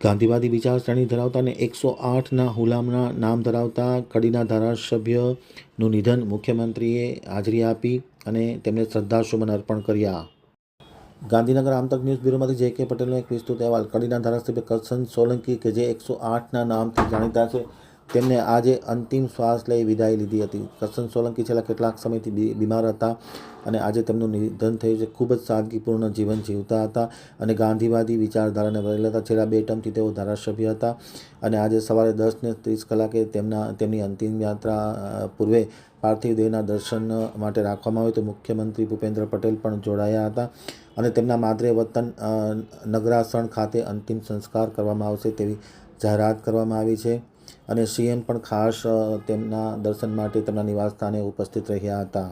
ગાંધીવાદી વિચારસરણી ધરાવતા અને 108ના હુલામણા નામ ધરાવતા કડીના ધારાસભ્યનું નિધન. મુખ્યમંત્રીએ હાજરી આપી અને તેમને શ્રદ્ધાસુમન અર્પણ કર્યા. ગાંધીનગર આમતક ન્યૂઝ બ્યુરોમાંથી જે.કે. પટેલનો એક વિસ્તૃત અહેવાલ. કડીના ધારાસભ્ય કરશન સોલંકી કે જે 108ના નામથી જાણીતા છે, તેમને આજે અંતિમ શ્વાસ લઈ વિદાય લીધી હતી. કરશન સોલંકી છેલ્લા કેટલાક સમયથી બીમાર હતા અને આજે તેમનું નિધન થયું છે. ખૂબ જ સાદગીપૂર્ણ જીવન જીવતા હતા અને ગાંધીવાદી વિચારધારાને વરેલા હતા. છેલ્લા 2 ટર્મથી તેઓ ધારાસભ્ય હતા અને આજે સવારે 10:30 કલાકે તેમની અંતિમ યાત્રા પૂર્વે પાર્થિવ દેહના દર્શન માટે રાખવામાં આવ્યું. તો મુખ્યમંત્રી ભૂપેન્દ્ર પટેલ પણ જોડાયા હતા અને તેમના માદરે વતન નગરાસણ ખાતે અંતિમ સંસ્કાર કરવામાં આવશે તેવી જાહેરાત કરવામાં આવી છે અને સીએમ પણ ખાસ તેમના દર્શન માટે તેમના નિવાસસ્થાને ઉપસ્થિત રહ્યા હતા.